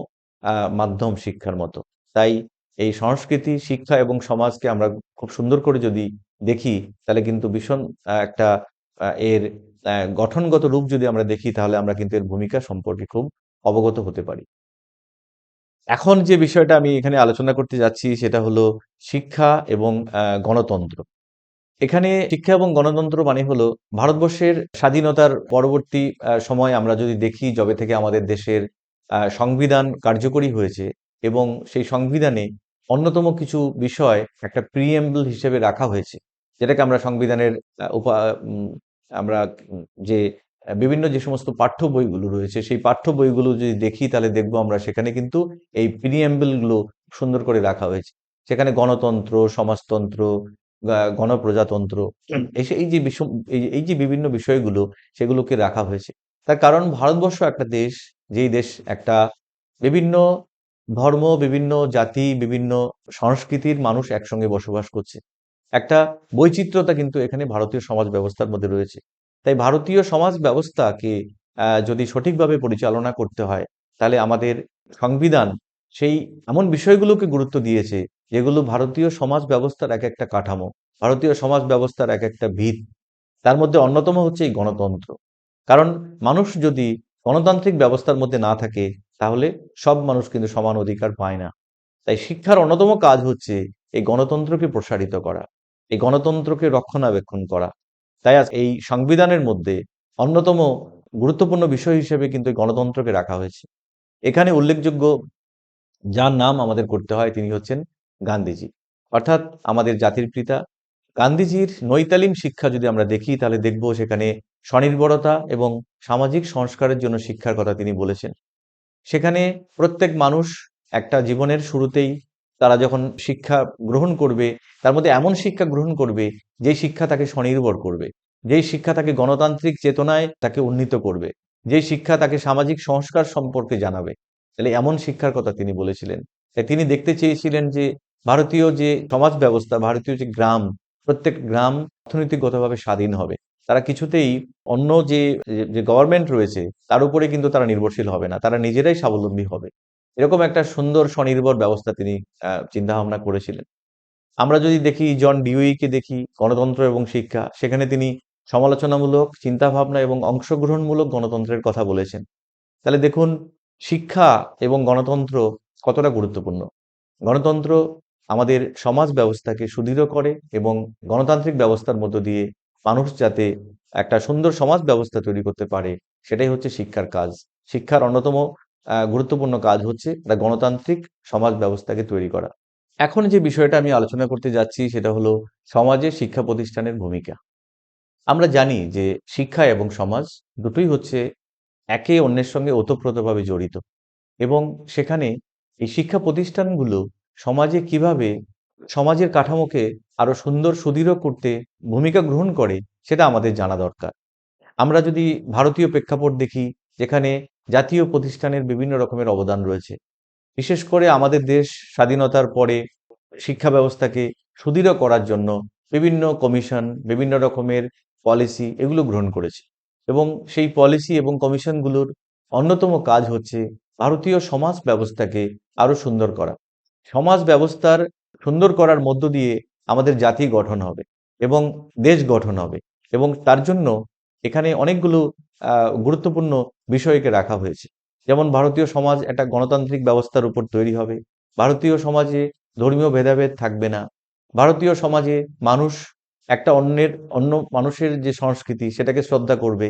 মাধ্যম শিক্ষার মতো। তাই এই সংস্কৃতি, শিক্ষা এবং সমাজকে আমরা খুব সুন্দর করে যদি দেখি, তাহলে কিন্তু ভীষণ একটা এর গঠনগত রূপ যদি আমরা দেখি, তাহলে আমরা কিন্তু এর ভূমিকা সম্পর্কে খুব অবগত হতে পারি। এখন যে বিষয়টা আমি এখানে আলোচনা করতে যাচ্ছি সেটা হলো শিক্ষা এবং গণতন্ত্র। এখানে শিক্ষা এবং গণতন্ত্র মানে হলো ভারতবর্ষের স্বাধীনতার পরবর্তী সময় আমরা যদি দেখি, যবে থেকে আমাদের দেশের সংবিধান কার্যকরী হয়েছে এবং সেই সংবিধানে অন্যতম কিছু বিষয় একটা প্রিএম্বল হিসেবে রাখা হয়েছে, যেটাকে আমরা সংবিধানের আমরা যে বিভিন্ন যে সমস্ত পাঠ্য বইগুলো রয়েছে, সেই পাঠ্য বইগুলো যদি দেখি, তাহলে দেখবো আমরা সেখানে কিন্তু এই প্রিএম্বল গুলো সুন্দর করে রাখা হয়েছে। সেখানে গণতন্ত্র, সমাজতন্ত্র, গণপ্রজাতন্ত্র, এই যে এই যে বিভিন্ন বিষয়গুলো, সেগুলোকে রাখা হয়েছে। তার কারণ ভারতবর্ষ একটা দেশ, যেই দেশ একটা বিভিন্ন ধর্ম, বিভিন্ন জাতি, বিভিন্ন সংস্কৃতির মানুষ একসঙ্গে বসবাস করছে। একটা বৈচিত্র্যতা কিন্তু এখানে ভারতীয় সমাজ ব্যবস্থার মধ্যে রয়েছে। তাই ভারতীয় সমাজ ব্যবস্থাকে যদি সঠিকভাবে পরিচালনা করতে হয়, তাহলে আমাদের সংবিধান সেই এমন বিষয়গুলোকে গুরুত্ব দিয়েছে, যেগুলো ভারতীয় সমাজ ব্যবস্থার এক একটা কাঠামো, ভারতীয় সমাজ ব্যবস্থার এক একটা ভিত। তার মধ্যে অন্যতম হচ্ছে এই গণতন্ত্র। কারণ মানুষ যদি গণতান্ত্রিক ব্যবস্থার মধ্যে না থাকে, তাহলে সব মানুষ কিন্তু সমান অধিকার পায় না। তাই শিক্ষার অন্যতম কাজ হচ্ছে এই গণতন্ত্রকে প্রসারিত করা, এই গণতন্ত্রকে রক্ষণাবেক্ষণ করা। তাই আজ এই সংবিধানের মধ্যে অন্যতম গুরুত্বপূর্ণ বিষয় হিসেবে কিন্তু এই গণতন্ত্রকে রাখা হয়েছে। এখানে উল্লেখযোগ্য যার নাম আমাদের করতে হয়, তিনি হচ্ছেন গান্ধীজি, অর্থাৎ আমাদের জাতির পিতা। গান্ধীজির নৈতালিম শিক্ষা যদি আমরা দেখি, তাহলে দেখব সেখানে স্বনির্ভরতা এবং সামাজিক সংস্কারের জন্য শিক্ষার কথা তিনি বলেছেন। সেখানে প্রত্যেক মানুষ একটা জীবনের শুরুতেই তারা যখন শিক্ষা গ্রহণ করবে, তার মধ্যে এমন শিক্ষা গ্রহণ করবে যেই শিক্ষা তাকে স্বনির্ভর করবে, যেই শিক্ষা তাকে গণতান্ত্রিক চেতনায় তাকে উন্নীত করবে, যেই শিক্ষা তাকে সামাজিক সংস্কার সম্পর্কে জানাবে। তাহলে এমন শিক্ষার কথা তিনি বলেছিলেন। তাই তিনি দেখতে চেয়েছিলেন যে ভারতীয় যে সমাজ ব্যবস্থা, ভারতীয় যে গ্রাম, প্রত্যেক গ্রাম অর্থনৈতিকগতভাবে স্বাধীন হবে। তারা কিছুতেই অন্য যে যে গভর্নমেন্ট রয়েছে তার উপরে কিন্তু তারা নির্ভরশীল হবে না, তারা নিজেরাই স্বাবলম্বী হবে। এরকম একটা সুন্দর স্বনির্ভর ব্যবস্থা তিনি চিন্তা ভাবনা করেছিলেন। আমরা যদি দেখি জন ডিউইকে দেখি, গণতন্ত্র এবং শিক্ষা, সেখানে তিনি সমালোচনামূলক চিন্তা ভাবনা এবং অংশগ্রহণমূলক গণতন্ত্রের কথা বলেছেন। তাহলে দেখুন, শিক্ষা এবং গণতন্ত্র কতটা গুরুত্বপূর্ণ। গণতন্ত্র আমাদের সমাজ ব্যবস্থাকে সুদৃঢ় করে এবং গণতান্ত্রিক ব্যবস্থার মধ্য দিয়ে মানুষ যাতে একটা সুন্দর সমাজ ব্যবস্থা তৈরি করতে পারে, সেটাই হচ্ছে শিক্ষার কাজ। শিক্ষার অন্যতম গুরুত্বপূর্ণ কাজ হচ্ছে একটা গণতান্ত্রিক সমাজ ব্যবস্থাকে তৈরি করা। এখন যে বিষয়টা আমি আলোচনা করতে যাচ্ছি সেটা হলো সমাজে শিক্ষা প্রতিষ্ঠানের ভূমিকা। আমরা জানি যে শিক্ষা এবং সমাজ দুটোই হচ্ছে একে অন্যের সঙ্গে ওতপ্রোতভাবে জড়িত এবং সেখানে এই শিক্ষা প্রতিষ্ঠানগুলো সমাজে কিভাবে সমাজের কাঠামোকে আরো সুন্দর সুদৃঢ় করতে ভূমিকা গ্রহণ করে সেটা আমাদের জানা দরকার। আমরা যদি ভারতীয় প্রেক্ষাপট দেখি, যেখানে জাতীয় প্রতিষ্ঠানের বিভিন্ন রকমের অবদান রয়েছে। বিশেষ করে আমাদের দেশ স্বাধীনতার পরে শিক্ষা ব্যবস্থাকে সুদৃঢ় করার জন্য বিভিন্ন কমিশন, বিভিন্ন রকমের পলিসি এগুলো গ্রহণ করেছে। এবং সেই পলিসি এবং কমিশনগুলোর অন্যতম কাজ হচ্ছে ভারতীয় সমাজ ব্যবস্থাকে আরো সুন্দর করা। সমাজ ব্যবস্থার সুন্দর করার মধ্য দিয়ে আমাদের জাতি গঠন হবে এবং দেশ গঠন হবে। এবং তার জন্য এখানে অনেকগুলো গুরুত্বপূর্ণ বিষয়কে রাখা হয়েছে। যেমন ভারতীয় সমাজ একটা গণতান্ত্রিক ব্যবস্থার উপর তৈরি হবে। ভারতীয় সমাজে ধর্মীয় ভেদাভেদ থাকবে না। ভারতীয় সমাজে মানুষ একটা অন্য মানুষের যে সংস্কৃতি সেটাকে শ্রদ্ধা করবে।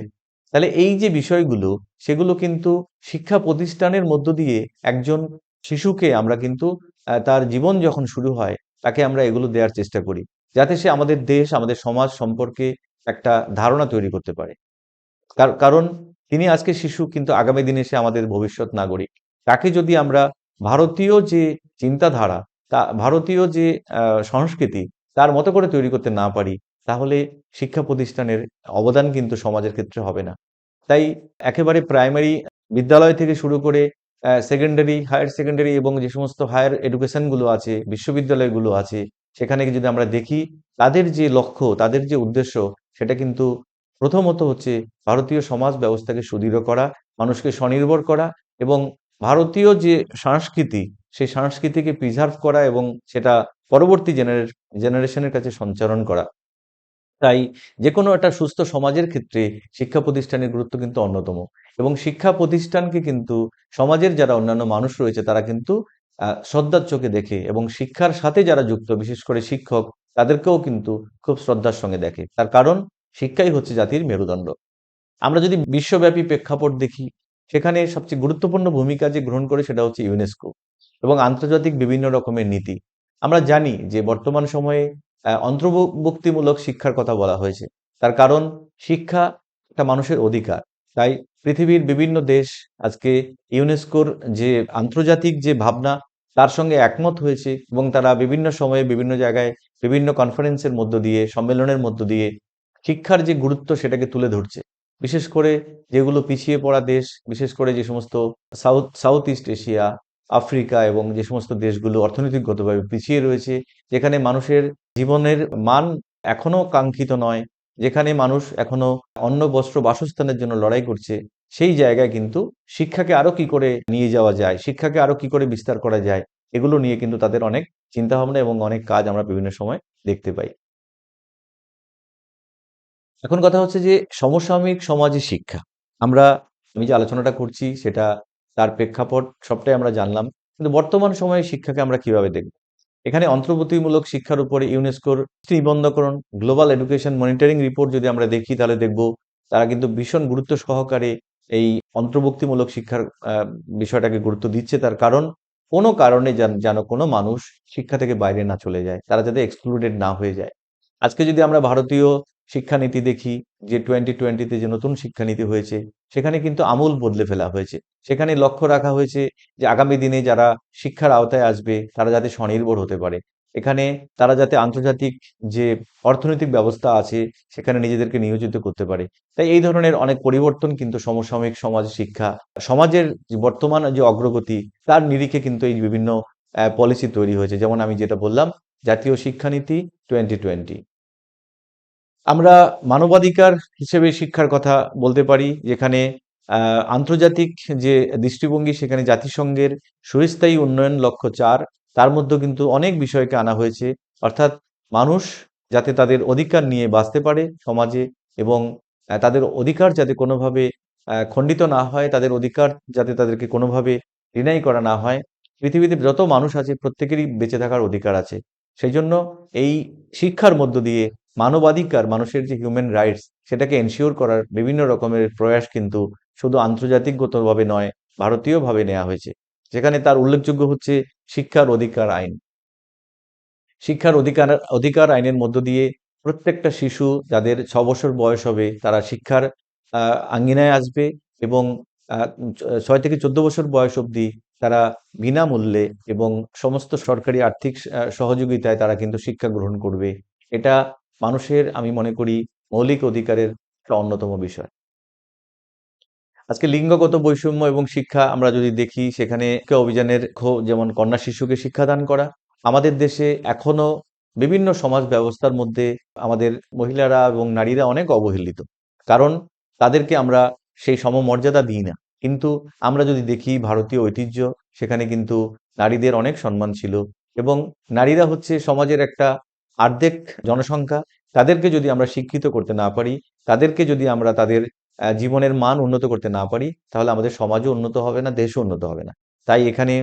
তাহলে এই যে বিষয়গুলো, সেগুলো কিন্তু শিক্ষা প্রতিষ্ঠানের মধ্য দিয়ে একজন শিশুকে আমরা কিন্তু তার জীবন যখন শুরু হয় তাকে আমরা এগুলো দেওয়ার চেষ্টা করি, যাতে সে আমাদের দেশ, আমাদের সমাজ সম্পর্কে একটা ধারণা তৈরি করতে পারে। কারণ তিনি আজকে শিশু, কিন্তু আগামী দিনে সে আমাদের ভবিষ্যৎ নাগরিক। তাকে যদি আমরা ভারতীয় যে চিন্তাধারা, ভারতীয় যে সংস্কৃতি তার মতো করে তৈরি করতে না পারি, তাহলে শিক্ষা প্রতিষ্ঠানের অবদান কিন্তু সমাজের ক্ষেত্রে হবে না। তাই একেবারে প্রাইমারি বিদ্যালয় থেকে শুরু করে সেকেন্ডারি, হায়ার সেকেন্ডারি এবং যে সমস্ত হায়ার এডুকেশন গুলো আছে, বিশ্ববিদ্যালয়গুলো আছে, সেখানে যদি আমরা দেখি, তাদের যে লক্ষ্য, তাদের যে উদ্দেশ্য, সেটা কিন্তু প্রথমত হচ্ছে ভারতীয় সমাজ ব্যবস্থাকে সুদৃঢ় করা, মানুষকে স্বনির্ভর করা এবং ভারতীয় যে সংস্কৃতি, সেই সংস্কৃতিকে প্রিজার্ভ করা এবং সেটা পরবর্তী জেনারেশনের কাছে সঞ্চারণ করা। তাই যেকোনো একটা সুস্থ সমাজের ক্ষেত্রে শিক্ষা প্রতিষ্ঠানের গুরুত্ব কিন্তু অন্যতম। এবং শিক্ষা প্রতিষ্ঠানকে কিন্তু সমাজের যারা অন্যান্য মানুষ রয়েছে তারা কিন্তু শ্রদ্ধার চোখে দেখে, এবং শিক্ষার সাথে যারা যুক্ত, বিশেষ করে শিক্ষক, তাদেরকেও কিন্তু খুব শ্রদ্ধার সঙ্গে দেখে। তার কারণ শিক্ষাই হচ্ছে জাতির মেরুদণ্ড। আমরা যদি বিশ্বব্যাপী প্রেক্ষাপট দেখি, সেখানে সবচেয়ে গুরুত্বপূর্ণ ভূমিকা যে গ্রহণ করে সেটা হচ্ছে ইউনেস্কো এবং আন্তর্জাতিক বিভিন্ন রকমের নীতি। আমরা জানি যে বর্তমান সময়ে অন্তর্ভুক্তিমূলক শিক্ষার কথা বলা হয়েছে। তার কারণ শিক্ষা একটা মানুষের অধিকার। তাই পৃথিবীর বিভিন্ন দেশ আজকে ইউনেস্কোর যে আন্তর্জাতিক যে ভাবনা, তার সঙ্গে একমত হয়েছে এবং তারা বিভিন্ন সময়ে বিভিন্ন জায়গায় বিভিন্ন কনফারেন্সের মধ্য দিয়ে, সম্মেলনের মধ্য দিয়ে শিক্ষার যে গুরুত্ব সেটাকে তুলে ধরছে। বিশেষ করে যেগুলো পিছিয়ে পড়া দেশ, বিশেষ করে যে সমস্ত সাউথ ইস্ট এশিয়া, আফ্রিকা এবং যে সমস্ত দেশগুলো অর্থনৈতিকগতভাবে পিছিয়ে রয়েছে, যেখানে মানুষের জীবনের মান এখনো কাঙ্ক্ষিত নয়, যেখানে মানুষ এখনো অন্ন, বস্ত্র, বাসস্থানের জন্য লড়াই করছে, সেই জায়গায় কিন্তু শিক্ষাকে আরো কি করে নিয়ে যাওয়া যায়, শিক্ষাকে আরো কি করে বিস্তার করা যায়, এগুলো নিয়ে কিন্তু তাদের অনেক চিন্তাভাবনা এবং অনেক কাজ আমরা বিভিন্ন সময় দেখতে পাই। এখন কথা হচ্ছে যে সমসাময়িক সমাজে শিক্ষা। আমরা আমি যে আলোচনাটা করছি সেটা, তার প্রেক্ষাপট সবটাই আমরা জানলাম। কিন্তু বর্তমান সময়ে শিক্ষাকে আমরা কিভাবে দেখব? এখানে অন্তর্ভুক্তিমূলক শিক্ষার উপরে ইউনেস্কোর নিবন্ধকরণ গ্লোবাল এডুকেশন মনিটরিং রিপোর্ট যদি আমরা দেখি, তাহলে দেখব তারা কিন্তু ভীষণ গুরুত্ব সহকারে এই অন্তর্ভুক্তিমূলক শিক্ষার বিষয়টাকে গুরুত্ব দিচ্ছে। তার কারণ কোনো কারণে যেন কোনো মানুষ শিক্ষা থেকে বাইরে না চলে যায়, তারা যাতে এক্সক্লুডেড না হয়ে যায়। আজকে যদি আমরা ভারতীয় শিক্ষানীতি দেখি, যে 2020 যে নতুন শিক্ষানীতি হয়েছে, সেখানে কিন্তু আমূল বদলে ফেলা হয়েছে। সেখানে লক্ষ্য রাখা হয়েছে যে আগামী দিনে যারা শিক্ষার আওতায় আসবে তারা যাতে স্বনির্ভর হতে পারে। এখানে তারা যাতে আন্তর্জাতিক যে অর্থনৈতিক ব্যবস্থা আছে সেখানে নিজেদেরকে নিয়োজিত করতে পারে। তাই এই ধরনের অনেক পরিবর্তন কিন্তু সমসাময়িক সমাজ শিক্ষা, সমাজের যে বর্তমান যে অগ্রগতি, তার নিরিখে কিন্তু এই বিভিন্ন পলিসি তৈরি হয়েছে। যেমন আমি যেটা বললাম, জাতীয় শিক্ষানীতি 2020। আমরা মানবাধিকার হিসেবে শিক্ষার কথা বলতে পারি, যেখানে আন্তর্জাতিক যে দৃষ্টিভঙ্গি, সেখানে জাতিসংঘের সুস্থায়ী উন্নয়ন লক্ষ্য 4, তার মধ্যে কিন্তু অনেক বিষয়কে আনা হয়েছে। অর্থাৎ মানুষ যাতে তাদের অধিকার নিয়ে বাঁচতে পারে সমাজে, এবং তাদের অধিকার যাতে কোনোভাবে খণ্ডিত না হয়, তাদের অধিকার যাতে তাদেরকে কোনোভাবে ডিনাই করা না হয়। পৃথিবীতে যত মানুষ আছে প্রত্যেকেরই বেঁচে থাকার অধিকার আছে। সেই জন্য এই শিক্ষার মধ্য দিয়ে মানবাধিকার, মানুষের যে হিউম্যান রাইটস, সেটাকে এনশিওর করার বিভিন্ন রকমের প্রয়াস কিন্তু শুধু আন্তর্জাতিকগতভাবে নয়, ভারতীয়ভাবে নেওয়া হয়েছে। যেখানে তার উল্লেখযোগ্য হচ্ছে শিক্ষার অধিকার আইন। শিক্ষার অধিকার আইনের মধ্য দিয়ে প্রত্যেকটা শিশু যাদের 6 বছর বয়স হবে, তারা শিক্ষার আঙ্গিনায় আসবে এবং 6 থেকে 14 বছর বয়স অবধি তারা বিনামূল্যে এবং সমস্ত সরকারি আর্থিক সহযোগিতায় তারা কিন্তু শিক্ষা গ্রহণ করবে। এটা মানুষের আমি মনে করি মৌলিক অধিকারের একটা অন্যতম বিষয়। আজকে লিঙ্গগত বৈষম্য এবং শিক্ষা আমরা যদি দেখি সেখানে অভিযানের যেমন কন্যা শিশুকে শিক্ষাদান করা। আমাদের দেশে এখনো বিভিন্ন সমাজ ব্যবস্থার মধ্যে আমাদের মহিলারা এবং নারীরা অনেক অবহেলিত। কারণ তাদেরকে আমরা সেই সমমর্যাদা দিই না। কিন্তু আমরা যদি দেখি ভারতীয় ঐতিহ্য, সেখানে কিন্তু নারীদের অনেক সম্মান ছিল এবং নারীরা হচ্ছে সমাজের একটা অর্ধেক জনসংখ্যা। তাদেরকে যদি আমরা শিক্ষিত করতে না পারি, তাদেরকে যদি আমরা তাদের জীবনের মান উন্নত করতে না পারি, তাহলে আমাদের সমাজও উন্নত হবে না, দেশও উন্নত হবে না। তাই এখানে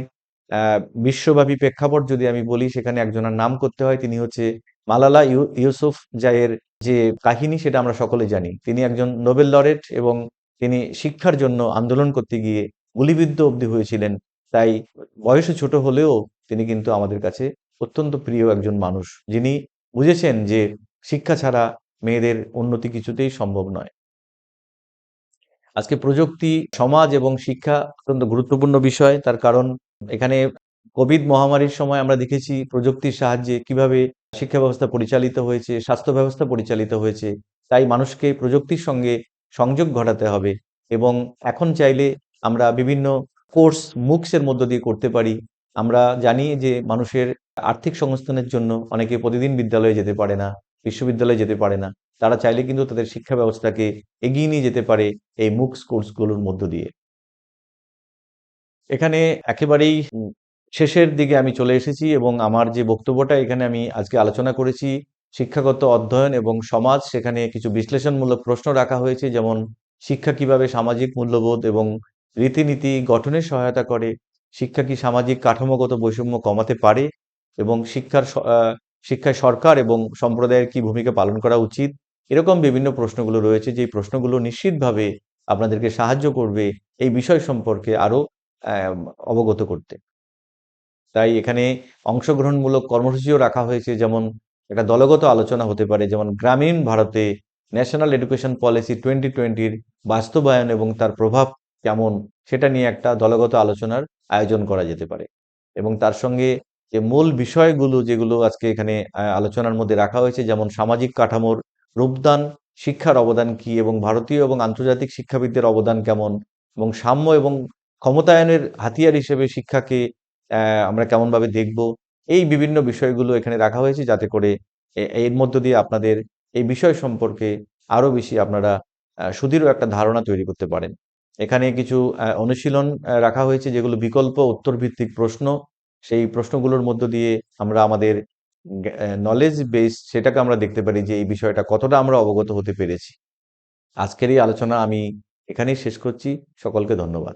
বিশ্বব্যাপী প্রেক্ষাপট যদি আমি বলি, সেখানে একজনের নাম করতে হয়, তিনি হচ্ছে মালালা ইউসুফজাইয়ের যে কাহিনী সেটা আমরা সকলে জানি। তিনি একজন নোবেল লরেট এবং তিনি শিক্ষার জন্য আন্দোলন করতে গিয়ে গুলিবিদ্ধ অবধি হয়েছিলেন। তাই বয়সে ছোট হলেও তিনি কিন্তু আমাদের কাছে অত্যন্ত প্রিয় একজন মানুষ, যিনি বুঝেছেন যে শিক্ষা ছাড়া মেয়েদের উন্নতি কিছুতেই সম্ভব নয়। আজকে প্রযুক্তি, সমাজ এবং শিক্ষা অত্যন্ত গুরুত্বপূর্ণ বিষয়। তার কারণ এখানে কোভিড মহামারীর সময় আমরা দেখেছি প্রযুক্তির সাহায্যে কিভাবে শিক্ষা ব্যবস্থা পরিচালিত হয়েছে, স্বাস্থ্য ব্যবস্থা পরিচালিত হয়েছে। তাই মানুষকে প্রযুক্তির সঙ্গে সংযোগ ঘটাতে হবে এবং এখন চাইলে আমরা বিভিন্ন কোর্স MOOCs এর মধ্য দিয়ে করতে পারি। আমরা জানি যে মানুষের আর্থিক সংস্থানের জন্য অনেকে প্রতিদিন বিদ্যালয়ে যেতে পারে না, বিশ্ববিদ্যালয়ে যেতে পারে না। তারা চাইলে কিন্তু তাদের শিক্ষা ব্যবস্থাকে এগিয়ে নিয়ে যেতে পারে এই MOOCs কোর্সগুলোর মধ্য দিয়ে। এখানে একেবারেই শেষের দিকে আমি চলে এসেছি এবং আমার যে বক্তব্যটা এখানে আমি আজকে আলোচনা করেছি, শিক্ষাগত অধ্যয়ন এবং সমাজ, সেখানে কিছু বিশ্লেষণমূলক প্রশ্ন রাখা হয়েছে, যেমন শিক্ষা কিভাবে সামাজিক মূল্যবোধ এবং রীতিনীতি গঠনে সহায়তা করে? শিক্ষা কি সামাজিক কাঠামোগত বৈষম্য কমাতে পারে? এবং শিক্ষায় সরকার এবং সম্প্রদায়ের কি ভূমিকা পালন করা উচিত? এরকম বিভিন্ন প্রশ্নগুলো রয়েছে, যেই প্রশ্নগুলো নিশ্চিতভাবে আপনাদেরকে সাহায্য করবে এই বিষয় সম্পর্কে আরো আহ, অবগত করতে। তাই এখানে অংশগ্রহণমূলক কর্মসূচিও রাখা হয়েছে, যেমন একটা দলগত আলোচনা হতে পারে, যেমন গ্রামীণ ভারতে ন্যাশনাল এডুকেশন পলিসি 2020-র বাস্তবায়ন এবং তার প্রভাব কেমন, সেটা নিয়ে একটা দলগত আলোচনার আয়োজন করা যেতে পারে। এবং তার সঙ্গে যে মূল বিষয়গুলো যেগুলো আজকে এখানে আলোচনার মধ্যে রাখা হয়েছে, যেমন সামাজিক কাঠামোর রূপদান, শিক্ষার অবদান কি এবং ভারতীয় এবং আন্তর্জাতিক শিক্ষাবিদদের অবদান কেমন, এবং সাম্য এবং ক্ষমতায়নের হাতিয়ার হিসেবে শিক্ষাকে আমরা কেমনভাবে দেখব, এই বিভিন্ন বিষয়গুলো এখানে রাখা হয়েছে, যাতে করে এর মধ্য দিয়ে আপনাদের এই বিষয় সম্পর্কে আরো বেশি আপনারা সুদৃঢ় একটা ধারণা তৈরি করতে পারেন। এখানে কিছু অনুশীলন রাখা হয়েছে, যেগুলো বিকল্প উত্তর ভিত্তিক প্রশ্ন। সেই প্রশ্নগুলোর মধ্য দিয়ে আমরা আমাদের নলেজ বেস, সেটাকে আমরা দেখতে পারি যে এই বিষয়টা কতটা আমরা অবগত হতে পেরেছি। আজকের এই আলোচনা আমি এখানেই শেষ করছি। সকলকে ধন্যবাদ।